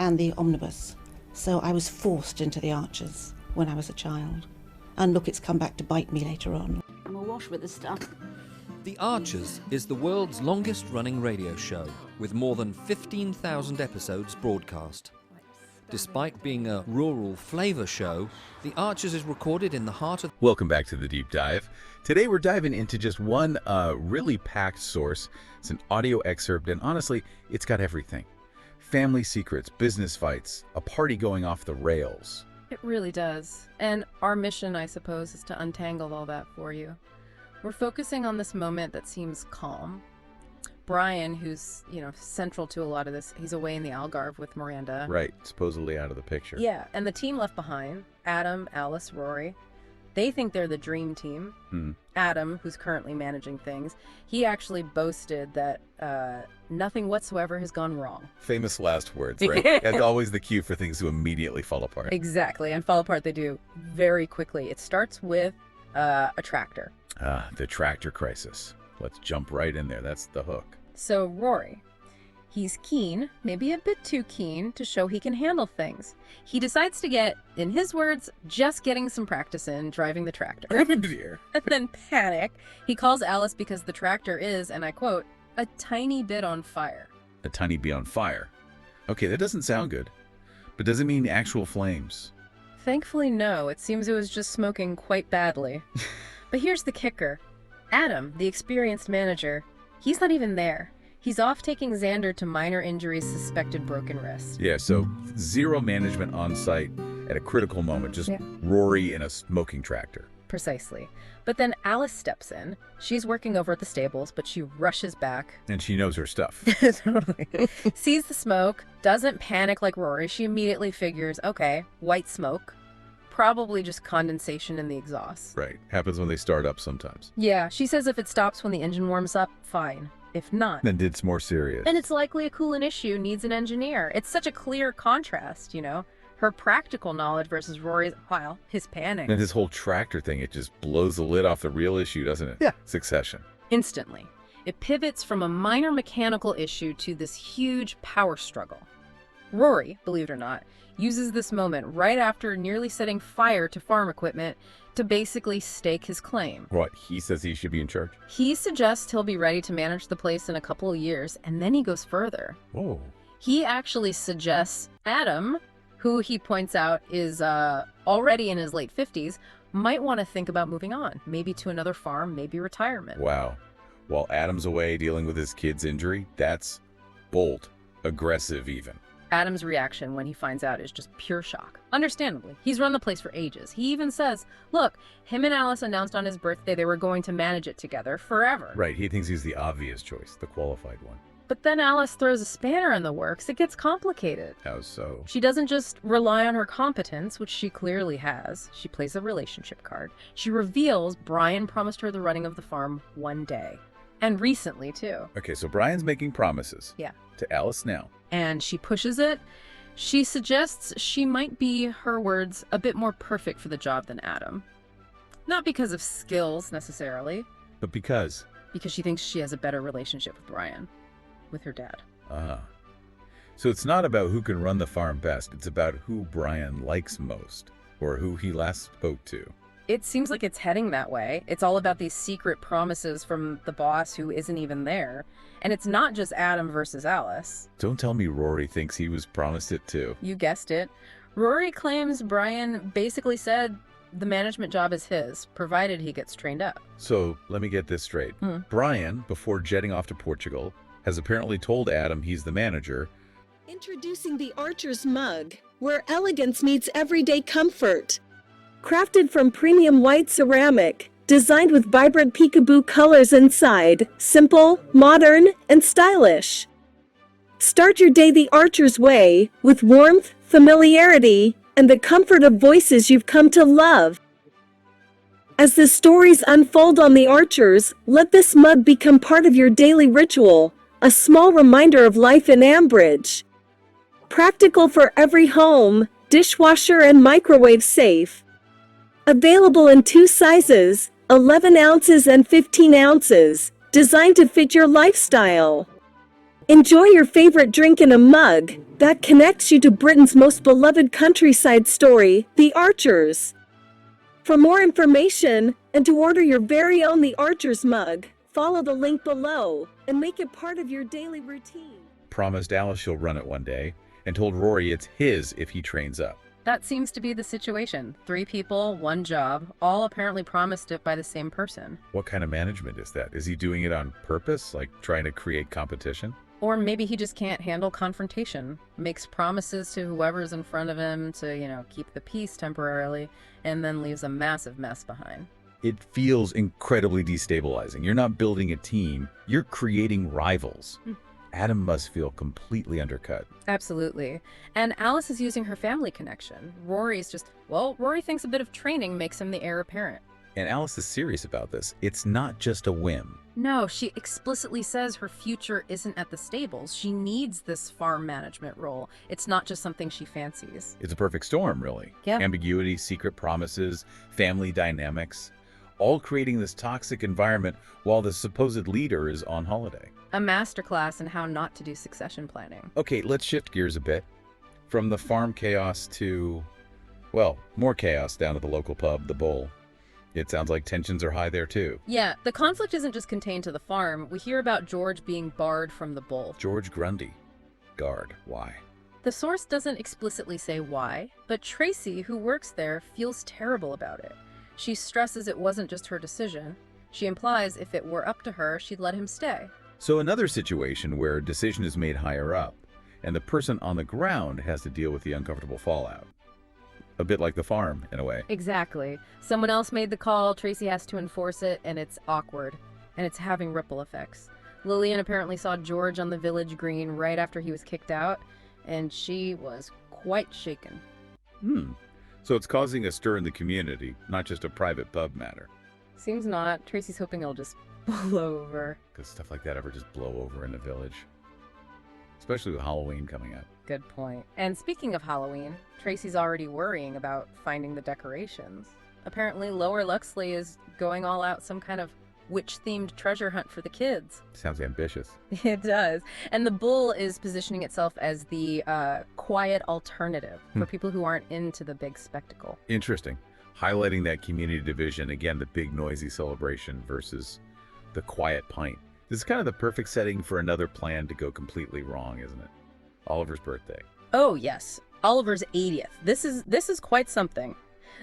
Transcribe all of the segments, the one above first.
and the omnibus. So I was forced into the Archers when I was a child. And look, it's come back to bite me later on. I'm awash with this stuff. The Archers is the world's longest-running radio show, with more than 15,000 episodes broadcast. Despite being a rural flavour show, The Archers is recorded in the heart of... Welcome back to The Deep Dive. Today we're diving into just one really packed source. It's an audio excerpt, and honestly, it's got everything. Family secrets, business fights, a party going off the rails. It really does. And our mission, I suppose, is to untangle all that for you. We're focusing on this moment that seems calm. Brian, who's, central to a lot of this, he's away in the Algarve with Miranda. Right, supposedly out of the picture. Yeah, and the team left behind, Adam, Alice, Rory, they think they're the dream team. Adam, who's currently managing things, he actually boasted that nothing whatsoever has gone wrong. Famous last words, right? And always the cue for things to immediately fall apart. Exactly, and fall apart they do very quickly. It starts with a tractor. The tractor crisis. Let's jump right in there. That's the hook. So Rory, he's keen, maybe a bit too keen, to show he can handle things. He decides to get, in his words, just getting some practice in driving the tractor. Oh dear. And then panic. He calls Alice because the tractor is, and I quote, a tiny bit on fire. A tiny bit on fire. Okay, that doesn't sound good. But does it mean actual flames? Thankfully, no. It seems it was just smoking quite badly. But here's the kicker. Adam, the experienced manager, he's not even there. He's off taking Xander to minor injuries, suspected broken wrist. Yeah, so zero management on site at a critical moment. Just Rory in a smoking tractor. Precisely. But then Alice steps in. She's working over at the stables, but she rushes back. And she knows her stuff. Totally. Sees the smoke, doesn't panic like Rory. She immediately figures, okay, white smoke. Probably just condensation in the exhaust. Right. Happens when they start up sometimes. Yeah, she says if it stops when the engine warms up, fine. If not, then it's more serious. And it's likely a coolant issue needs an engineer. It's such a clear contrast, Her practical knowledge versus Rory's, his panic. And his whole tractor thing, it just blows the lid off the real issue, doesn't it? Yeah. Succession. Instantly. It pivots from a minor mechanical issue to this huge power struggle. Rory, believe it or not, uses this moment right after nearly setting fire to farm equipment to basically stake his claim. What, he says he should be in charge? He suggests he'll be ready to manage the place in a couple of years, and then he goes further. Whoa. He actually suggests Adam, who he points out is already in his late 50s, might want to think about moving on, maybe to another farm, maybe retirement. Wow. While Adam's away dealing with his kid's injury, that's bold, aggressive even. Adam's reaction when he finds out is just pure shock. Understandably, he's run the place for ages. He even says, look, him and Alice announced on his birthday they were going to manage it together forever. Right, he thinks he's the obvious choice, the qualified one. But then Alice throws a spanner in the works. It gets complicated. How so? She doesn't just rely on her competence, which she clearly has. She plays a relationship card. She reveals Brian promised her the running of the farm one day. And recently, too. Okay, so Brian's making promises. Yeah. To Alice now. And she pushes it. She suggests she might be, her words, a bit more perfect for the job than Adam. Not because of skills, necessarily. But because? Because she thinks she has a better relationship with Brian. With her dad. So it's not about who can run the farm best. It's about who Brian likes most. Or who he last spoke to. It seems like it's heading that way. It's all about these secret promises from the boss who isn't even there. And it's not just Adam versus Alice. Don't tell me Rory thinks he was promised it too. You guessed it. Rory claims Brian basically said the management job is his, provided he gets trained up. So let me get this straight. Brian, before jetting off to Portugal, has apparently told Adam he's the manager. Introducing the Archer's mug, where elegance meets everyday comfort. Crafted from premium white ceramic, designed with vibrant peekaboo colors inside, simple, modern, and stylish. Start your day the Archer's way, with warmth, familiarity, and the comfort of voices you've come to love. As the stories unfold on the Archers, let this mug become part of your daily ritual, a small reminder of life in Ambridge. Practical for every home, dishwasher and microwave safe. Available in 2 sizes, 11 ounces and 15 ounces, designed to fit your lifestyle. Enjoy your favorite drink in a mug that connects you to Britain's most beloved countryside story, The Archers. For more information and to order your very own The Archers mug, follow the link below and make it part of your daily routine. Promised Alice she'll run it one day, and told Rory it's his if he trains up. That seems to be the situation. 3 people, 1 job, all apparently promised it by the same person. What kind of management is that? Is he doing it on purpose, like trying to create competition? Or maybe he just can't handle confrontation, makes promises to whoever's in front of him to, keep the peace temporarily, and then leaves a massive mess behind. It feels incredibly destabilizing. You're not building a team, you're creating rivals. Adam must feel completely undercut. Absolutely. And Alice is using her family connection. Rory thinks a bit of training makes him the heir apparent. And Alice is serious about this. It's not just a whim. No, she explicitly says her future isn't at the stables. She needs this farm management role. It's not just something she fancies. It's a perfect storm, really. Yeah. Ambiguity, secret promises, family dynamics, all creating this toxic environment while the supposed leader is on holiday. A masterclass in how not to do succession planning. Okay, let's shift gears a bit. From the farm chaos to, well, more chaos down at the local pub, The Bull. It sounds like tensions are high there too. Yeah, the conflict isn't just contained to the farm. We hear about George being barred from the Bull. George Grundy. Guard. Why? The source doesn't explicitly say why, but Tracy, who works there, feels terrible about it. She stresses it wasn't just her decision. She implies if it were up to her, she'd let him stay. So another situation where a decision is made higher up, and the person on the ground has to deal with the uncomfortable fallout. A bit like the farm, in a way. Exactly. Someone else made the call, Tracy has to enforce it, and it's awkward. And it's having ripple effects. Lillian apparently saw George on the village green right after he was kicked out, and she was quite shaken. So it's causing a stir in the community, not just a private pub matter. Seems not. Tracy's hoping it'll just blow over. Could stuff like that ever just blow over in a village? Especially with Halloween coming up. Good point. And speaking of Halloween, Tracy's already worrying about finding the decorations. Apparently, Lower Luxley is going all out some kind of witch-themed treasure hunt for the kids. Sounds ambitious. It does. And the Bull is positioning itself as the quiet alternative for people who aren't into the big spectacle. Interesting. Highlighting that community division, again, the big noisy celebration versus the quiet pint. This is kind of the perfect setting for another plan to go completely wrong, isn't it? Oliver's birthday. Oh, yes. Oliver's 80th. This is quite something.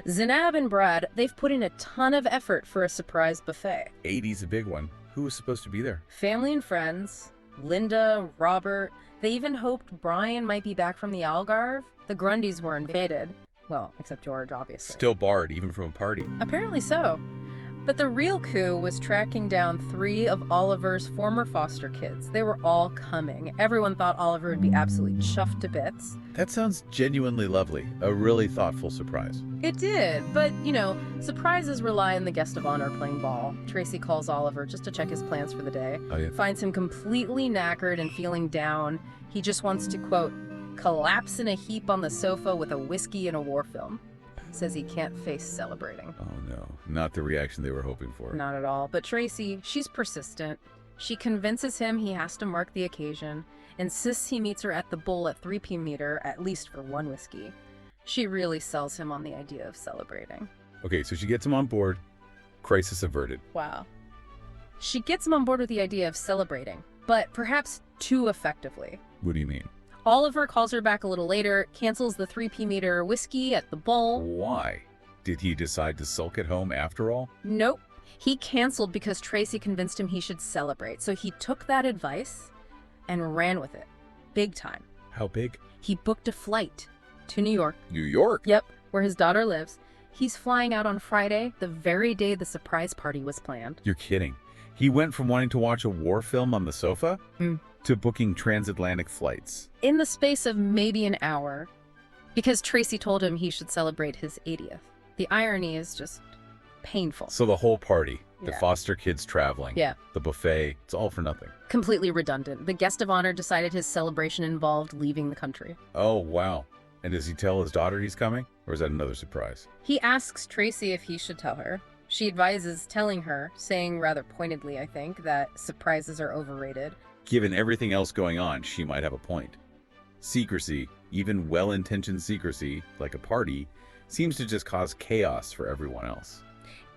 Zainab and Brad, they've put in a ton of effort for a surprise buffet. 80's a big one. Who was supposed to be there? Family and friends, Linda, Robert. They even hoped Brian might be back from the Algarve. The Grundys were invaded. Well, except George, obviously. Still barred, even from a party. Apparently so. But the real coup was tracking down 3 of Oliver's former foster kids. They were all coming. Everyone thought Oliver would be absolutely chuffed to bits. That sounds genuinely lovely. A really thoughtful surprise. It did, but, surprises rely on the guest of honor playing ball. Tracy calls Oliver just to check his plans for the day. Oh, yeah. Finds him completely knackered and feeling down. He just wants to, quote, collapse in a heap on the sofa with a whiskey and a war film. Says he can't face celebrating. Oh no, not the reaction they were hoping for. Not at all. But Tracy, she's persistent. She convinces him he has to mark the occasion, insists he meets her at the Bull at 3 p.m. at least for 1 whiskey. She really sells him on the idea of celebrating. Okay, so she gets him on board. Crisis averted. Wow. She gets him on board with the idea of celebrating, but perhaps too effectively. What do you mean? Oliver calls her back a little later, cancels the 3 p.m. whiskey at the Bull. Why? Did he decide to sulk at home after all? Nope. He canceled because Tracy convinced him he should celebrate. So he took that advice and ran with it. Big time. How big? He booked a flight to New York. New York? Yep, where his daughter lives. He's flying out on Friday, the very day the surprise party was planned. You're kidding. He went from wanting to watch a war film on the sofa to booking transatlantic flights. In the space of maybe an hour, because Tracy told him he should celebrate his 80th. The irony is just painful. So the whole party, the Yeah. foster kids traveling, Yeah. the buffet, it's all for nothing. Completely redundant. The guest of honor decided his celebration involved leaving the country. Oh, wow. And does he tell his daughter he's coming? Or is that another surprise? He asks Tracy if he should tell her. She advises telling her, saying rather pointedly, I think, that surprises are overrated. Given everything else going on, she might have a point. Secrecy, even well-intentioned secrecy, like a party, seems to just cause chaos for everyone else.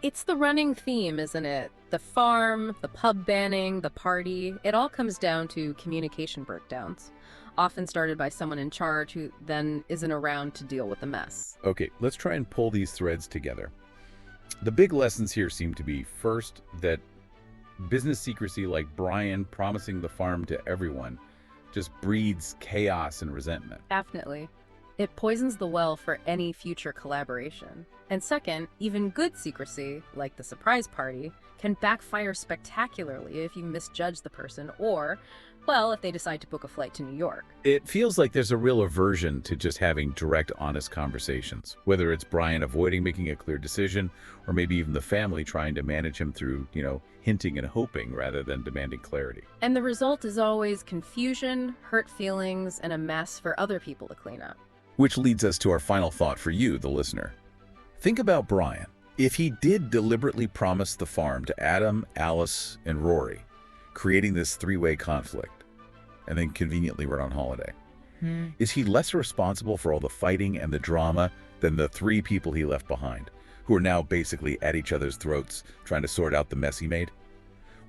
It's the running theme, isn't it? The farm, the pub banning, the party, it all comes down to communication breakdowns, often started by someone in charge who then isn't around to deal with the mess. Okay, let's try and pull these threads together. The big lessons here seem to be, first, that business secrecy like Brian promising the farm to everyone just breeds chaos and resentment. Definitely. It poisons the well for any future collaboration. And second, even good secrecy, like the surprise party, can backfire spectacularly if you misjudge the person or, well, if they decide to book a flight to New York. It feels like there's a real aversion to just having direct, honest conversations, whether it's Brian avoiding making a clear decision, or maybe even the family trying to manage him through, hinting and hoping rather than demanding clarity. And the result is always confusion, hurt feelings, and a mess for other people to clean up. Which leads us to our final thought for you, the listener. Think about Brian. If he did deliberately promise the farm to Adam, Alice, and Rory, creating this three-way conflict, and then conveniently went on holiday, is he less responsible for all the fighting and the drama than the three people he left behind, who are now basically at each other's throats trying to sort out the mess he made?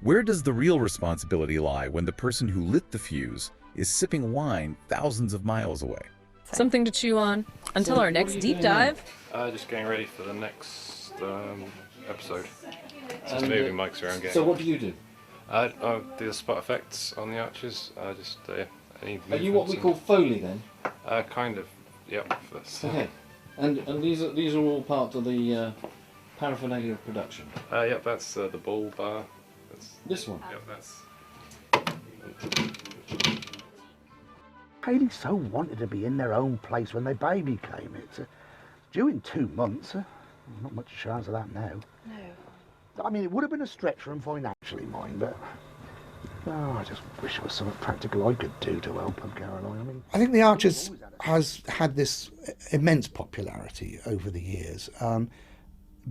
Where does the real responsibility lie when the person who lit the fuse is sipping wine thousands of miles away? Something to chew on until our next deep dive. Just getting ready for the next episode. Just moving mics around. So what do you do? I do the spot effects on the arches. Any Are you what we call Foley then? Kind of. Yep. Okay. And these are all part of the paraphernalia of production. Yep. That's the ball bar. This one. Yep. That's. Haley so wanted to be in their own place when their baby came. It's due in 2 months. Not much chance of that now. No. I mean, it would have been a stretch for them financially, mind, but I just wish there was something practical I could do to help them, Caroline. I think The Archers has had this immense popularity over the years,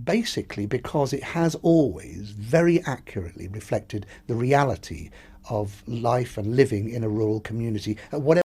basically because it has always very accurately reflected the reality of life and living in a rural community at whatever